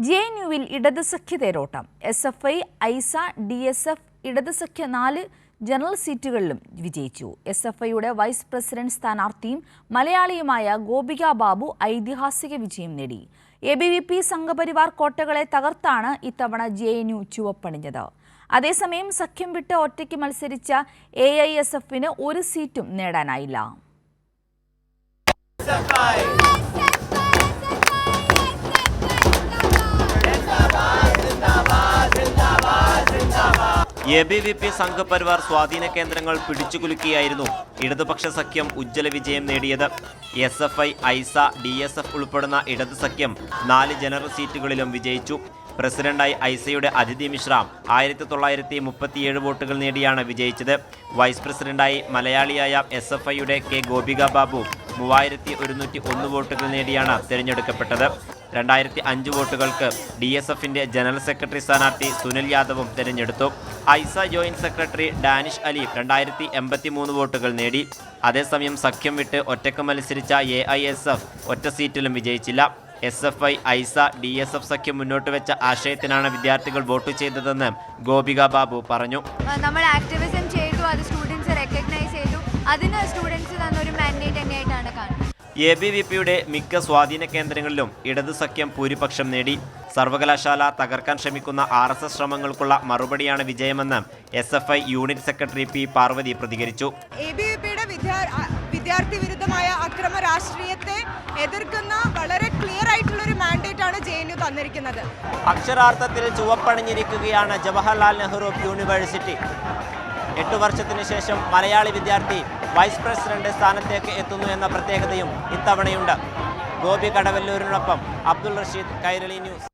ജെഎൻയുവിൽ ഇടത് സഖ്യ തേരോട്ടം. എസ്എഫ്ഐ, ഐസ, ഡിഎസ്എഫ് ഇടത് സഖ്യ 4 ജനറൽ സീറ്റുകളിലും വിജയിച്ചു. എസ്എഫ്ഐയുടെ വൈസ് പ്രസിഡന്റ് സ്ഥാനാർത്ഥിയും മലയാളിയുമായ ഗോപിക ബാബു ഐതിഹാസിക വിജയം നേടി. എബിവിപി സംഘപരിവാർ കോട്ടകളെ തകർത്താണ് ഇത്തവണ ജെഎൻയു ചുവപ്പണിഞ്ഞത്. അതേസമയം സഖ്യം വിട്ട് ഒറ്റയ്ക്ക് മത്സരിച്ച എഐഎസ്എഫിന് ഒരു സീറ്റും നേടാനായില്ല. എബിവിപി സംഘപരിവാർ സ്വാധീന കേന്ദ്രങ്ങൾ പിടിച്ചുകുലുക്കിയായിരുന്നു ഇടതുപക്ഷ സഖ്യം ഉജ്ജ്വല വിജയം നേടിയത്. എസ്എഫ്ഐ, ഐസ, ഡിഎസ്എഫ് ഉൾപ്പെടുന്ന ഇടത് സഖ്യം 4 ജനറൽ സീറ്റുകളിലും വിജയിച്ചു. പ്രസിഡന്റായി ഐസയുടെ അതിഥി മിശ്ര 1937 വോട്ടുകൾ നേടിയാണ് വിജയിച്ചത്. വൈസ് പ്രസിഡന്റായി മലയാളിയായ എസ്എഫ്ഐയുടെ കെ ഗോപിക ബാബു 3101 വോട്ടുകൾ നേടിയാണ് തിരഞ്ഞെടുക്കപ്പെട്ടത്. 2005 വോട്ടുകൾക്ക് ഡിഎസ്എഫിന്റെ ജനറൽ സെക്രട്ടറി സ്ഥാനാർത്ഥി സുനിൽ യാദവും തിരഞ്ഞെടുത്തു. ഐസ ജോയിന്റ് സെക്രട്ടറി ഡാനിഷ് അലി 2083 വോട്ടുകൾ നേടി. അതേസമയം സഖ്യം വിട്ട് ഒറ്റക്ക് മത്സരിച്ച എഐഎസ്എഫ് ഒറ്റ സീറ്റിലും വിജയിച്ചില്ല. എസ്എഫ്ഐ, ഐസ, ഡിഎസ്എഫ് സഖ്യം മുന്നോട്ട് വെച്ച ആശയത്തിനാണ് വിദ്യാർത്ഥികൾ വോട്ട് ചെയ്തതെന്ന് ഗോപിക ബാബു പറഞ്ഞു. നമ്മൾ ആക്ടിവിസം ചെയ്തു, അത് സ്റ്റുഡൻസ് റെക്കഗ്നൈസ് ചെയ്തു, അതിന് സ്റ്റുഡൻസ് തന്നൊരു മാൻഡേറ്റ് തന്നെയായിട്ടാണ് കാണുന്നത്. എബിവിപിയുടെ മിക്ക സ്വാധീന കേന്ദ്രങ്ങളിലും ഇടതു സഖ്യം ഭൂരിപക്ഷം നേടി. സർവകലാശാല തകർക്കാൻ ശ്രമിക്കുന്ന RSS ശ്രമങ്ങൾക്കുള്ള മറുപടിയാണ് വിജയമെന്ന് SFI unit secretary P Parvathi പ്രതികരിച്ചു. എബിവിപിയുടെ വിദ്യാർത്ഥി വിരുദ്ധമായ അക്രമ രാഷ്ട്രീയത്തെ എതിർക്കുന്ന വളരെ ക്ലിയർ ആയിട്ടുള്ള ഒരു മാൻഡേറ്റ് ആണ് ജെഎൻയു തന്നിരിക്കുന്നത്. അക്ഷരാർത്ഥത്തിൽ ചുവപ്പണിഞ്ഞിരിക്കുകയാണ് ജവഹർലാൽ നെഹ്റു യൂണിവേഴ്സിറ്റി. 8 വർഷത്തിനു ശേഷം മലയാളി വിദ്യാർത്ഥി വൈസ് പ്രസിഡന്റ് സ്ഥാനത്തേക്ക് എത്തുന്നു എന്ന പ്രത്യേകതയും ഇത്തവണയുണ്ട്. ഗോപി കടവല്ലൂരിനൊപ്പം അബ്ദുൾ റഷീദ്, കൈരളി ന്യൂസ്.